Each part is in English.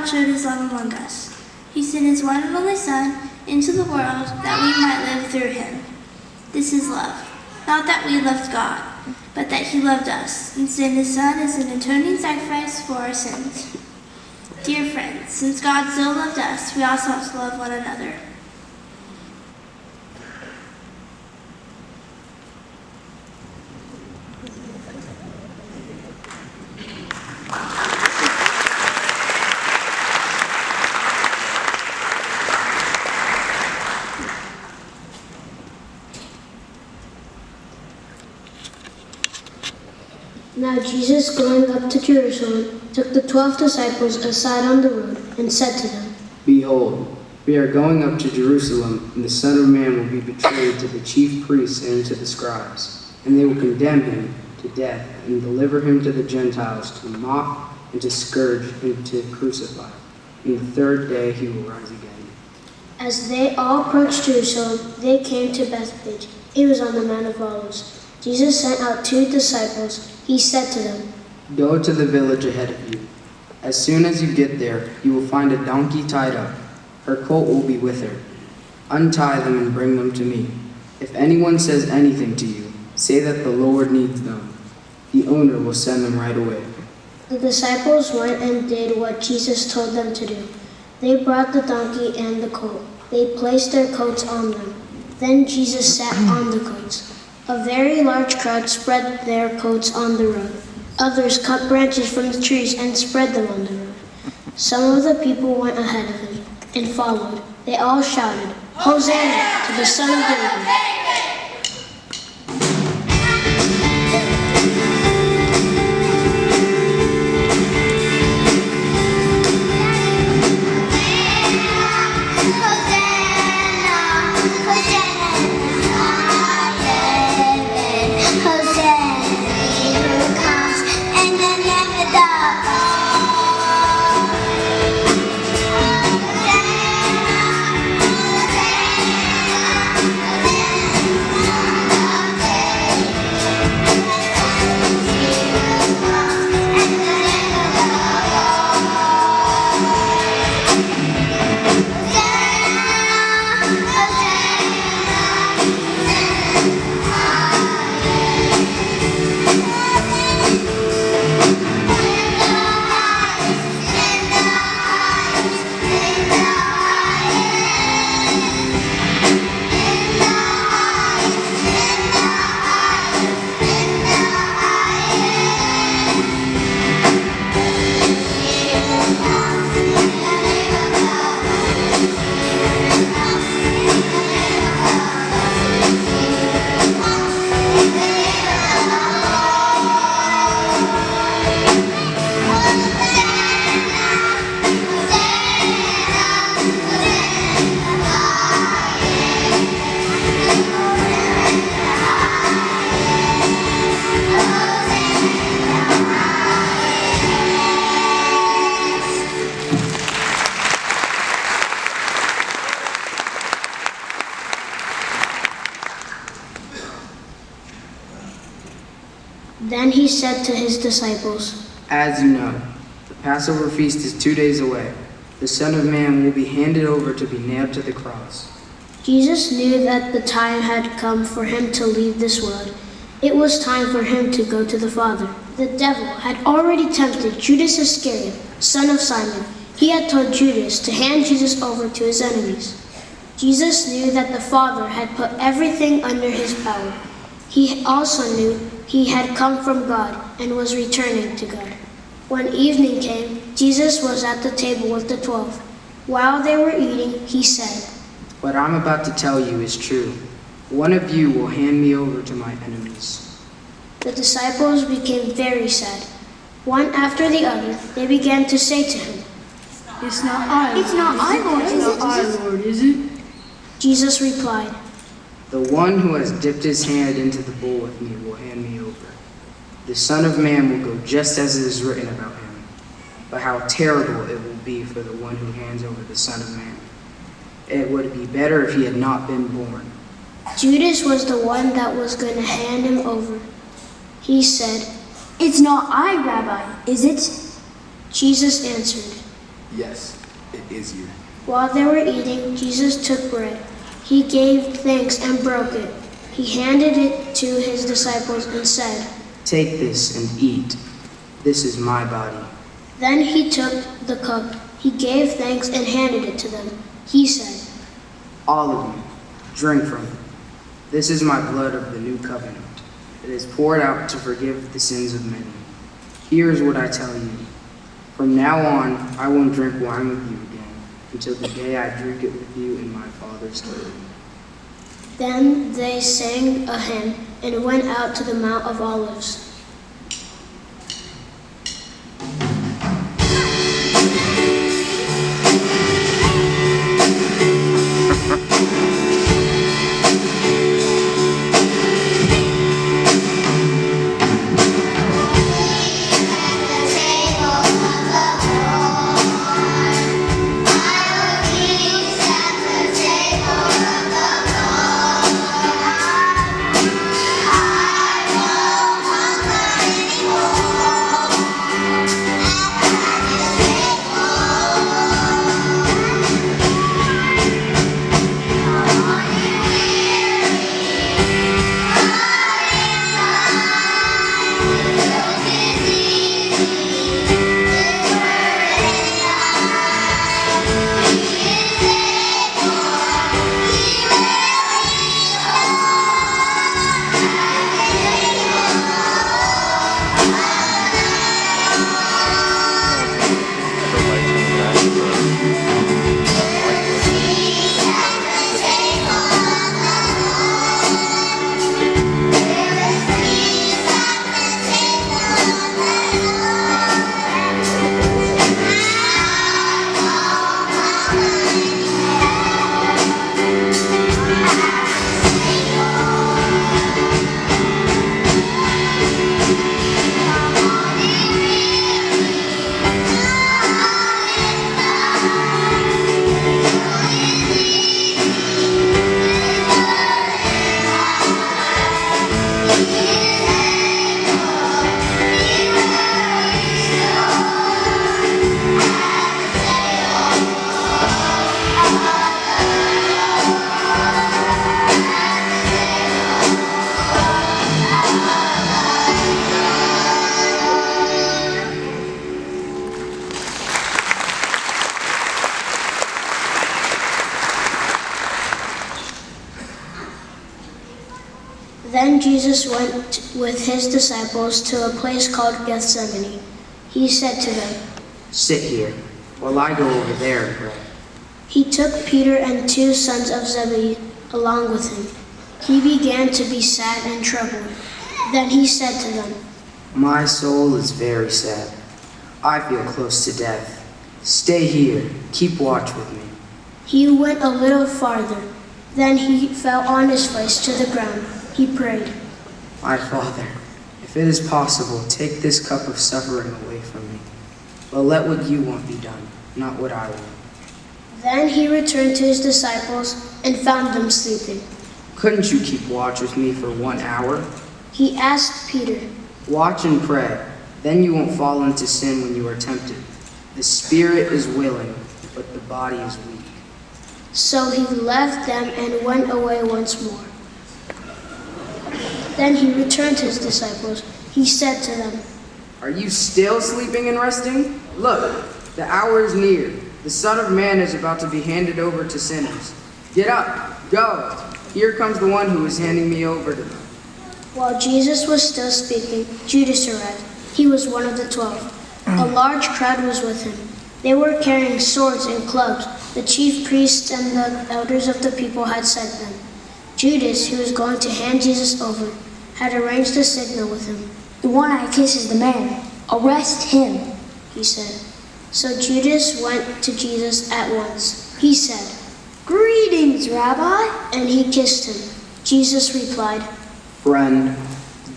God showed his love among us. He sent his one and only Son into the world that we might live through him. This is love. Not that we loved God, but that he loved us and sent his Son as an atoning sacrifice for our sins. Dear friends, since God so loved us, we also ought to love one another. Now Jesus, going up to Jerusalem, took the 12 disciples aside on the road and said to them, Behold, we are going up to Jerusalem, and the Son of Man will be betrayed to the chief priests and to the scribes, and they will condemn him to death and deliver him to the Gentiles to mock and to scourge and to crucify. And the third day he will rise again. As they all approached Jerusalem, they came to Bethphage. It was on the Mount of Olives. Jesus sent out 2 disciples. He said to them, Go to the village ahead of you. As soon as you get there, you will find a donkey tied up. Her colt will be with her. Untie them and bring them to me. If anyone says anything to you, say that the Lord needs them. The owner will send them right away. The disciples went and did what Jesus told them to do. They brought the donkey and the colt. They placed their coats on them. Then Jesus sat on the coats. A very large crowd spread their coats on the road. Others cut branches from the trees and spread them on the road. Some of the people went ahead of him and followed. They all shouted, Hosanna to the Son of David! Then he said to his disciples, As you know, the Passover feast is 2 days away. The Son of Man will be handed over to be nailed to the cross. Jesus knew that the time had come for him to leave this world. It was time for him to go to the Father. The devil had already tempted Judas Iscariot, son of Simon. He had told Judas to hand Jesus over to his enemies. Jesus knew that the Father had put everything under his power. He also knew he had come from God and was returning to God. When evening came, Jesus was at the table with the 12. While they were eating, he said, What I'm about to tell you is true. One of you will hand me over to my enemies. The disciples became very sad. One after the other, they began to say to him, It's not I, Lord, is it? Jesus replied, The one who has dipped his hand into the bowl with me will hand me over. The Son of Man will go just as it is written about him. But how terrible it will be for the one who hands over the Son of Man. It would be better if he had not been born. Judas was the one that was going to hand him over. He said, It's not I, Rabbi, is it? Jesus answered, Yes, it is you. While they were eating, Jesus took bread. He gave thanks and broke it. He handed it to his disciples and said, "Take this and eat. This is my body." Then he took the cup. He gave thanks and handed it to them. He said, "All of you, drink from it. This is my blood of the new covenant. It is poured out to forgive the sins of many. Here is what I tell you. From now on, I won't drink wine with you again until the day I drink it with you in my Father's kingdom." Then they sang a hymn and went out to the Mount of Olives. Then Jesus went with his disciples to a place called Gethsemane. He said to them, "Sit here, while I go over there and pray." He took Peter and 2 sons of Zebedee along with him. He began to be sad and troubled. Then he said to them, "My soul is very sad. I feel close to death. Stay here, keep watch with me." He went a little farther. Then he fell on his face to the ground. He prayed, "My Father, if it is possible, take this cup of suffering away from me. But let what you want be done, not what I want." Then he returned to his disciples and found them sleeping. "Couldn't you keep watch with me for 1 hour? He asked Peter, Watch and pray, then you won't fall into sin when you are tempted. The spirit is willing, but the body is weak." So he left them and went away once more. Then he returned to his disciples. He said to them, "Are you still sleeping and resting? Look, the hour is near. The Son of Man is about to be handed over to sinners. Get up, go. Here comes the one who is handing me over to them." While Jesus was still speaking, Judas arrived. He was one of the 12. A large crowd was with him. They were carrying swords and clubs. The chief priests and the elders of the people had sent them. Judas, who was going to hand Jesus over, had arranged a signal with him. The one I kiss is the man. Arrest him. He said. So Judas went to Jesus at once. He said, Greetings, Rabbi. and he kissed him. Jesus replied. "Friend,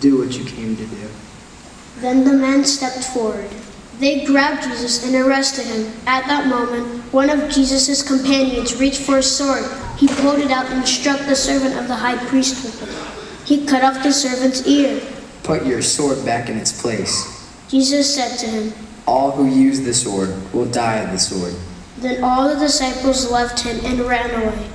do what you came to do." Then the men stepped forward. They grabbed Jesus and arrested him. At that moment, one of Jesus' companions reached for a sword. He pulled it out and struck the servant of the high priest with it. He cut off the servant's ear. Put your sword back in its place. Jesus said to him, All who use the sword will die of the sword. Then all the disciples left him and ran away,